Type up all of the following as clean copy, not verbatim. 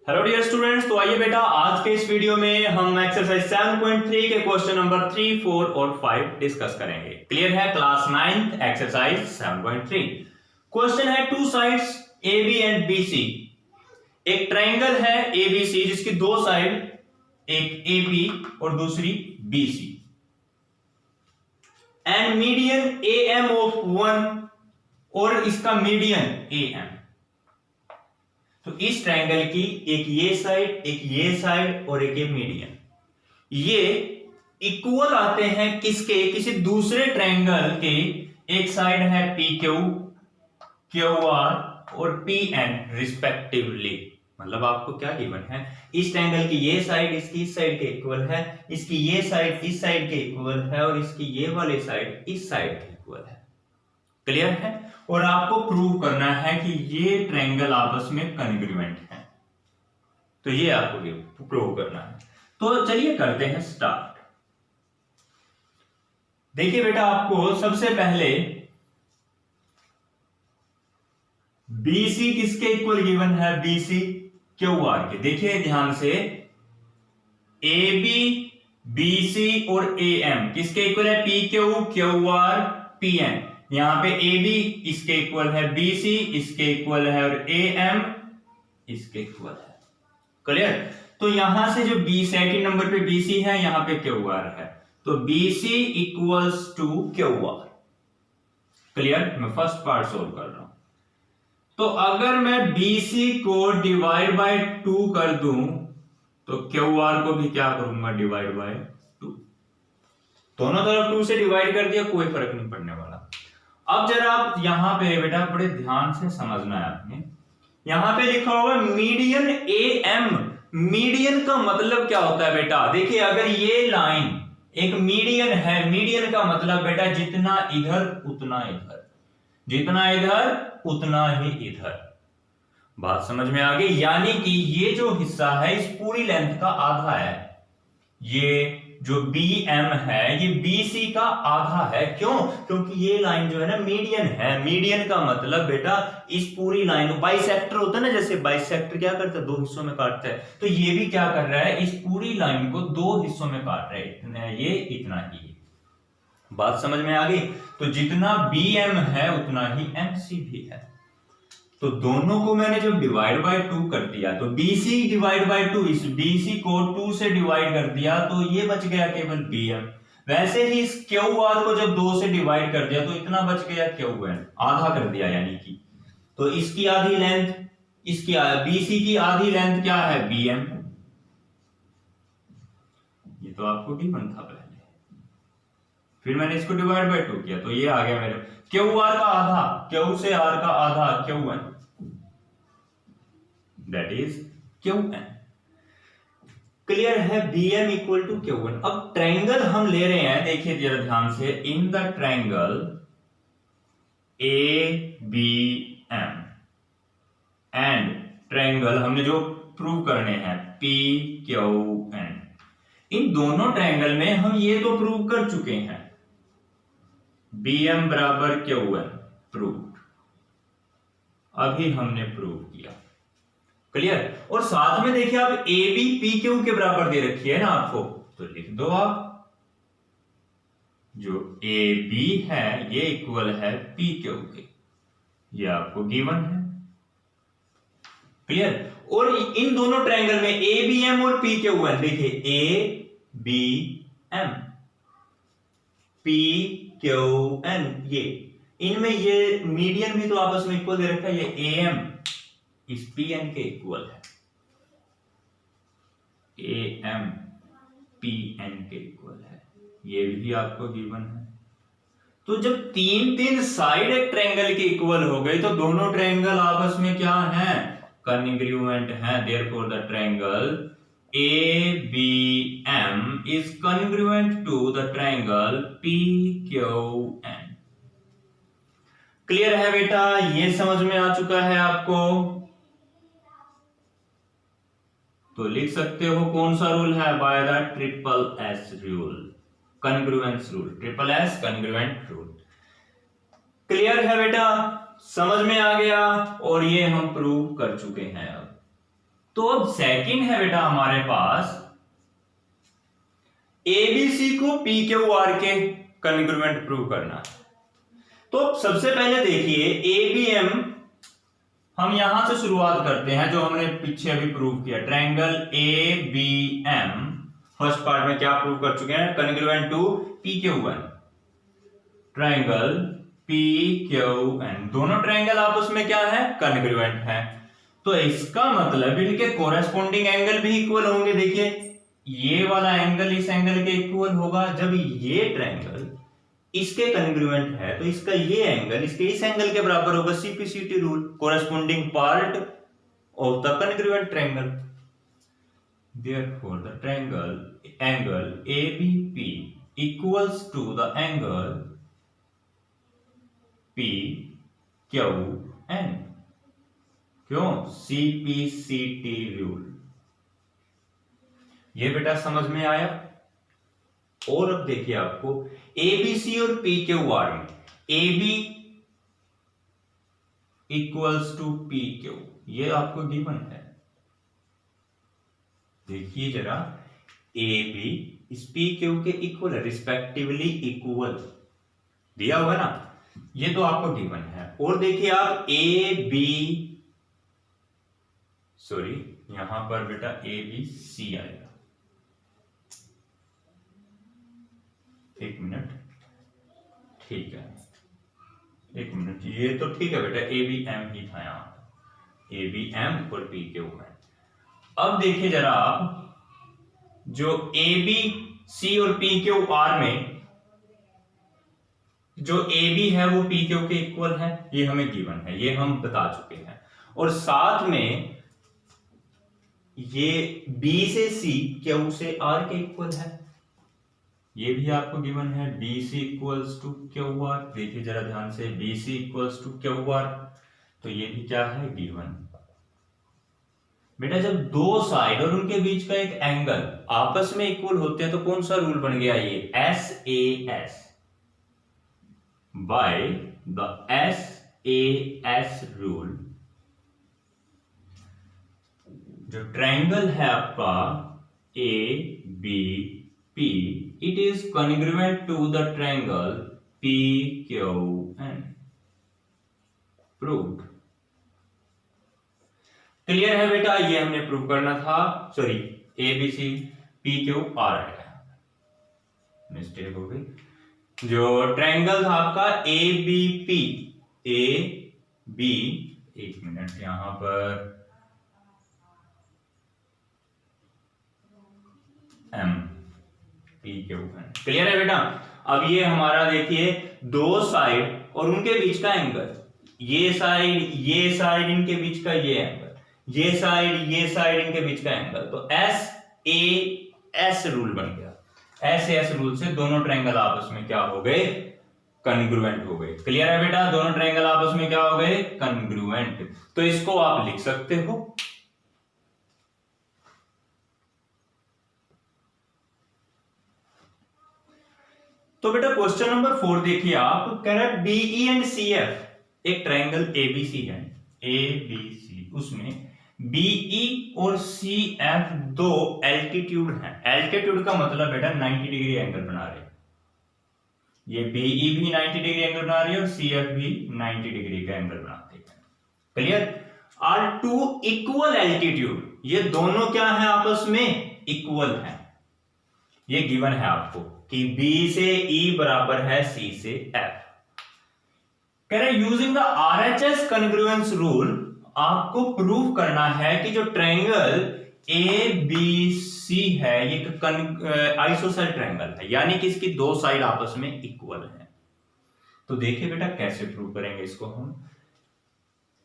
Hello dear students, तो आइए बेटा आज के इस वीडियो में हम एक्सरसाइज 7.3 के क्वेश्चन नंबर 3, 4 और 5 डिस्कस करेंगे। क्लियर है? Class 9th exercise 7.3। क्वेश्चन है two sides AB and BC। एक ट्रायंगल है ABC जिसकी दो साइड, एक AP और दूसरी BC, and median AM of one, और इसका मीडियन AM। तो इस ट्रायंगल की एक ये साइड, एक ये साइड और एक ये मीडियन, ये इक्वल आते हैं किसके? किसी दूसरे ट्रायंगल के। एक साइड है PQ, QR और PN रिस्पेक्टिवली। मतलब आपको क्या गिवन है? इस ट्रायंगल की ये साइड इसकी इस साइड के इक्वल है, इसकी ये साइड इस साइड के इक्वल है और इसकी ये वाली साइड इस साइड के इक्वल है। क्लियर है? और आपको प्रूव करना है कि ये ट्रायंगल आपस में कॉन्ग्रुएंट है। तो ये आपको प्रूव करना है। तो चलिए करते हैं स्टार्ट। देखिए बेटा, आपको सबसे पहले BC किसके इक्वल गिवन है? BC QR के। देखिए ध्यान से, AB, BC और AM किसके इक्वल है? PQ, QR, PN। यहां पे AB इसके इक्वल है, BC इसके इक्वल है और AM इसके इक्वल है। क्लियर? तो यहां से जो सेकंड नंबर पे BC है, यहां पे QR है, तो BC equals to QR। Clear? मैं फर्स्ट पार्ट सोल्व कर रहा हूं। तो अगर मैं BC को डिवाइड बाय 2 कर दूं तो QR को भी क्या करूंगा? Divide by 2। दोनों तरफ 2 से डिवाइड कर दिया, कोई फर्क नहीं पड़ने वाला। अब जरा आप यहां पे बेटा बड़े ध्यान से समझना है आपने। यहां पे लिखा हुआ है मीडियन AM। मीडियन का मतलब क्या होता है बेटा? देखिए, अगर ये लाइन एक मीडियन है, मीडियन का मतलब बेटा जितना इधर उतना इधर, जितना इधर उतना ही इधर। बात समझ में आ गई? यानी कि ये जो हिस्सा है इस पूरी लेंथ का आधा है। ये जो BM है ये BC का आधा है। क्यों? क्योंकि ये लाइन जो है ना मीडियन है। मीडियन का मतलब बेटा इस पूरी लाइन को, बाइसेक्टर होता है ना, जैसे बाइसेक्टर क्या करता है? 2 हिस्सों में काटता है। तो ये भी क्या कर रहा है? इस पूरी लाइन को 2 हिस्सों में काट रहा है। इतना ये, इतना ही। बात समझ में आ गई? तो जितना BM है उतना ही MC भी है। तो दोनों को मैंने जब डिवाइड बाय 2 कर दिया तो BC डिवाइड बाय 2, इस BC को 2 से डिवाइड कर दिया तो ये बच गया केवल BM। वैसे ही इस QR को जब 2 से डिवाइड कर दिया तो इतना बच गया QN, आधा कर दिया यानी कि। तो इसकी आधी लेंथ, इसकी BC की आधी लेंथ क्या है? BM। ये तो आपको गिवन था पहले। फिर मैंने इसको डिवाइड बाय 2 किया तो ये आ गया मेरे QR का आधा, Q से R का आधा QN, that is QN। Clear है? BM equal to QN। अब ट्रायंगल हम ले रहे हैं, देखिए जरा ध्यान से। In the triangle ABM and triangle हमने जो प्रूव करने हैं PQN, इन दोनों ट्रायंगल में हम ये तो प्रूव कर चुके हैं, BM बराबर QN प्रूव। अभी हमने प्रूव किया। क्लियर? और साथ में देखिए आप AB PQ के बराबर दे रखी है ना आपको, तो लिख दो आप, जो AB है ये इक्वल है PQ के। ये आपको गिवन है। क्लियर? और इन दोनों ट्रायंगल में ABM और PQN, देखिए ABM PQN, ये इनमें ये मीडियन भी तो आपस में इक्वल दे रखा है। ये AM इस PN के इक्वल है, AM PN के इक्वल है। ये भी आपको गिवन है। तो जब तीन साइड एक ट्रायंगल के इक्वल हो गई तो दोनों ट्रायंगल आपस में क्या हैं? कॉन्ग्रुएंट हैं। Therefore the triangle ABM is congruent to the triangle PQN। Clear है बेटा? ये समझ में आ चुका है आपको? तो लिख सकते हो कौन सा रूल है? By the triple S rule, congruence rule, triple S congruent rule. Clear है बेटा? समझ में आ गया? और ये हम प्रूव कर चुके हैं। अब तो अब सेकंड है बेटा हमारे पास एबीसी को पी क्यू आर के कॉन्ग्रुएंट प्रूव करना। तो सबसे पहले देखिए एबीएम, हम यहां से शुरुआत करते हैं जो हमने पीछे अभी प्रूव किया। ट्रायंगल एबीएम फर्स्ट पार्ट में क्या प्रूव कर चुके हैं, congruent to P Q N. Triangle P Q N, दोनों ट्रायंगल आपस में क्या है, कॉन्ग्रुएंट है। तो इसका मतलब इनके कोरेस्पोंडिंग एंगल भी इक्वल होंगे। देखिए ये वाला एंगल इस एंगल के इक्वल होगा। जब ये ट्रायंगल इसके कॉन्ग्रुएंट है तो इसका ये एंगल इसके इस एंगल के बराबर होगा। CPCT rule, corresponding part of the congruent triangle. Therefore the triangle angle ABP equals to the angle P Q N. क्यों, सीपीसीटी रूल। ये बेटा समझ में आया। और अब देखिए आपको एबीसी और पी क्यू आर में AB equals to P Q, ये आपको गिवन है। देखिए जरा AB इस पी क्यू के इक्वल है, रिस्पेक्टिवली इक्वल दिया हुआ ना, ये तो आपको गिवन है। और देखिए आप यहां पर बेटा ABC आएगा। एक मिनट, ठीक है, एक मिनट, ये तो ठीक है बेटा, ABM ही था यहां, ABM और पी क्यू है। अब देखिए जरा आप, जो ABC और पी क्यू आर में जो AB है वो पी क्यू के इक्वल है, ये हमें गिवन है, ये हम बता चुके हैं। और साथ में ये B से C क्यू से R के इक्वल है, ये भी आपको गिवन है। BC equals to Q R, देखिए जरा ध्यान से, BC equals to Q R, तो ये भी क्या है, गिवन। बेटा जब दो साइड और उनके बीच का एक एंगल आपस में इक्वल होते हैं तो कौन सा रूल बन गया, ये SAS, by the SAS rule. जो ट्रायंगल है आपका ABP, it is congruent to the triangle PQN. Proved. Clear है बेटा, ये हमने प्रूव करना था। सॉरी, ABC PQR है, मिस्टेक हो गई। जो ट्रायंगल था आपका ABP, AB, एक मिनट यहां पर M, क्लियर है बेटा। अब ये हमारा देखिए दो साइड और उनके बीच का एंगल, ये साइड इनके बीच का ये एंगल, ये साइड इनके बीच का एंगल, तो SAS रूल बन गया। SAS रूल से दोनों ट्रायंगल आपस में क्या हो गए, कॉन्ग्रुएंट हो गए। क्लियर है बेटा, दोनों ट्रायंगल आपस में क्या हो गए, कॉन्ग्रुएंट। तो इसको आप लिख सकते हो। तो बेटा क्वेश्चन नंबर 4 देखिए आप, कह रहा है BE एंड CF एक ट्रायंगल ABC है, ABC, उसमें BE और CF दो एल्टीट्यूड हैं। एल्टीट्यूड का मतलब बेटा 90 डिग्री एंगल बना रहे हैं। ये BE भी 90 डिग्री एंगल बना रही है और CF भी 90 डिग्री का एंगल बनाते हैं। Clear. Are two equal altitude, ये दोनों क्या है, आपस में इक्वल है। ये गिवन है आपको कि B से E बराबर है C से F। कह रहे using the RHS congruence rule आपको प्रूव करना है कि जो ट्रायंगल ABC है ये आइसोसेल ट्रायंगल है, यानी कि इसकी दो साइड आपस में इक्वल है। तो देखिए बेटा कैसे प्रूव करेंगे इसको हम।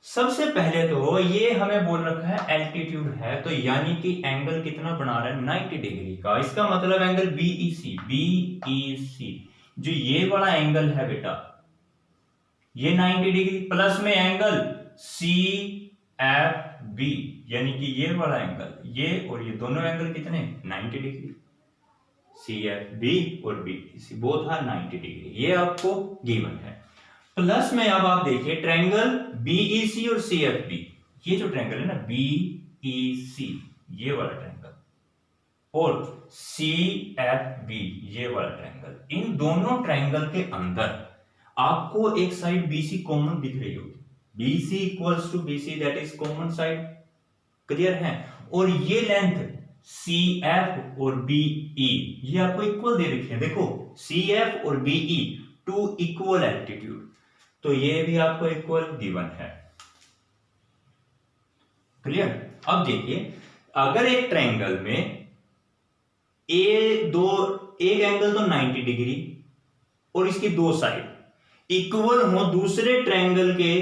सबसे पहले तो ये हमें बोल रखा है एल्टीट्यूड है, तो यानी कि एंगल कितना बना रहा है, 90 डिग्री का। इसका मतलब एंगल BEC, जो ये वाला एंगल है बेटा, ये 90 डिग्री प्लस में एंगल CFB, यानी कि ये वाला एंगल, ये और ये दोनों एंगल कितने, 90 डिग्री। CFB और BEC बोथ आर 90 डिग्री, ये आपको गिवन है। प्लस में अब आप देखिए ट्रायंगल BEC और CFB, ये जो ट्रायंगल है ना BEC ये वाला ट्रायंगल और CFB ये वाला ट्रायंगल, इन दोनों ट्रायंगल के अंदर आपको एक साइड BC कॉमन दिख रही होगी। BC equals to BC that is common side, clear है। और ये लेंथ CF और BE ये आपको इक्वल दे रखी है, देखो CF और BE टू इक्वल एल्टीट्यूड, तो ये भी आपको इक्वल गिवन है, क्लियर। अब देखिए अगर एक ट्रायंगल में एक एंगल तो 90 डिग्री और इसकी दो साइड इक्वल हो, दूसरे ट्रायंगल के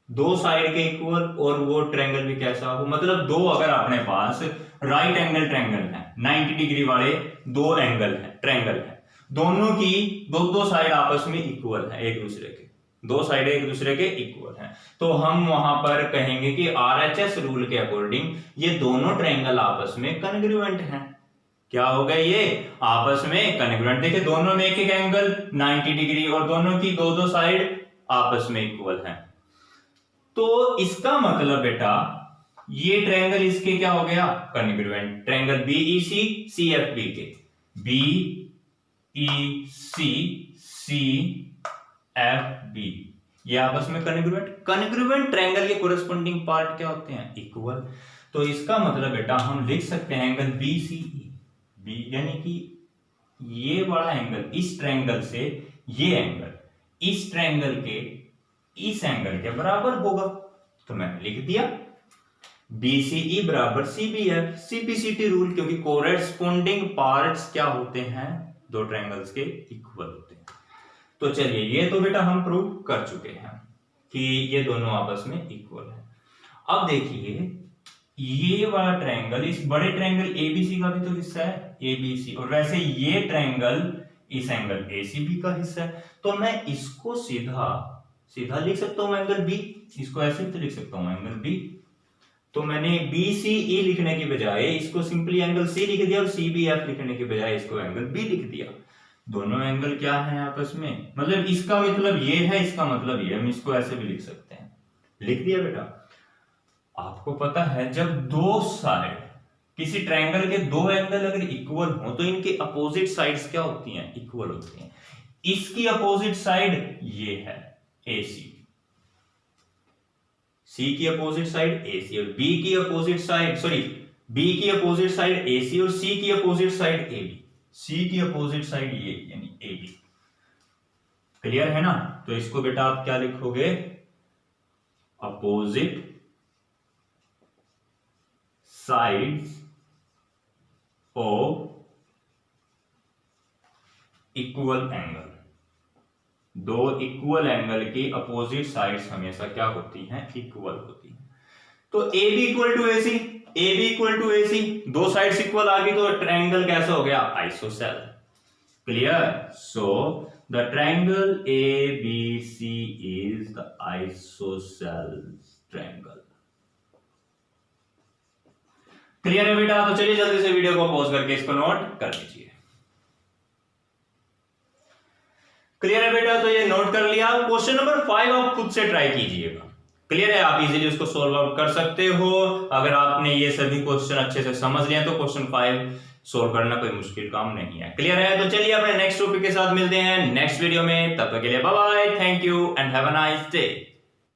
दो साइड के इक्वल और वो ट्रायंगल भी कैसा हो, मतलब दो अगर अपने पास राइट एंगल ट्रायंगल है, 90 डिग्री वाले दो एंगल है ट्रायंगल है, दोनों की दो साइड आपस में इक्वल है, एक दूसरे के दो साइड एक दूसरे के इक्वल हैं, तो हम वहां पर कहेंगे कि RHS रूल के अकॉर्डिंग ये दोनों ट्रायंगल आपस में कन्ग्रुएंट हैं। क्या हो गए ये आपस में कन्ग्रुएंट, देखिए दोनों में एक एक एंगल 90 डिग्री और दोनों की दो साइड आपस में इक्वल हैं, तो इसका मतलब बेटा ये ट्रायंगल इसके क्या हो गया कन्ग्रुएंट, ट्रायंगल BEC CFB के BEC CFB ये आपस में कन्ग्रुएंट ट्रायंगल के कोरेस्पोंडिंग पार्ट क्या होते हैं इक्वल, तो इसका मतलब बेटा हम लिख सकते हैं एंगल BCE B यानी कि ये वाला एंगल इस ट्रायंगल से ये एंगल इस ट्रायंगल के इस एंगल के बराबर होगा, तो मैंने लिख दिया BCE बराबर CBF, CPCT रूल, क्योंकि कोरेस्पोंडिंग पार्ट्स क्या होते हैं दो ट्रायंगल्स के इक्वल होते हैं। तो चलिए ये तो बेटा हम प्रूव कर चुके हैं कि ये दोनों आपस में इक्वल है। अब देखिए ये वाला ट्रायंगल इस बड़े ट्रायंगल ABC का भी तो हिस्सा है ABC, और वैसे ये ट्रायंगल इस एंगल ACB का हिस्सा है, तो मैं इसको सीधा लिख सकता हूं एंगल B, इसको ऐसे भी तो लिख सकता हूं एंगल B, तो मैंने BCE लिखने की बजाय इसको सिंपली एंगल C लिख दिया और CBF लिखने की बजाय इसको एंगल B लिख दिया। दोनों एंगल क्या है आपस में, मतलब इसका मतलब ये है इसका मतलब ये, हम इसको ऐसे भी लिख सकते हैं, लिख दिया बेटा। आपको पता है जब दो साइड किसी ट्रायंगल के दो एंगल अगर इक्वल हो तो इनके अपोजिट साइड्स क्या होती हैं इक्वल होती हैं। इसकी अपोजिट साइड ये है AC, C की अपोजिट साइड AC और B की अपोजिट साइड B की अपोजिट साइड AC और C की अपोजिट साइड AB, C की अपोजिट साइड ये यानी AB, क्लियर है ना। तो इसको बेटा आप क्या लिखोगे opposite sides of equal angle, दो इक्वल एंगल की अपोजिट साइड्स हमेशा क्या होती हैं इक्वल होती हैं। तो AB equal to AC, AB equal to AC, दो साइड्स इक्वल आ गई तो ट्रायंगल कैसा हो गया isosceles, clear. So the triangle ABC is the isosceles triangle, clear है बेटा। तो चलिए जल्दी से वीडियो को पॉज करके इसको नोट कर लीजिए, क्लियर है बेटा। तो ये नोट कर लिया। क्वेश्चन नंबर 5 आप खुद से ट्राई कीजिएगा, क्लियर है। आप इजीली उसको सॉल्व आउट कर सकते हो। अगर आपने ये सभी क्वेश्चन अच्छे से समझ लिया तो क्वेश्चन 5 सॉल्व करना कोई मुश्किल काम नहीं है, क्लियर है। तो चलिए अपने नेक्स्ट टॉपिक के साथ मिलते हैं नेक्स्ट वीडियो में, तब तक के लिए bye bye, thank you and have a nice day.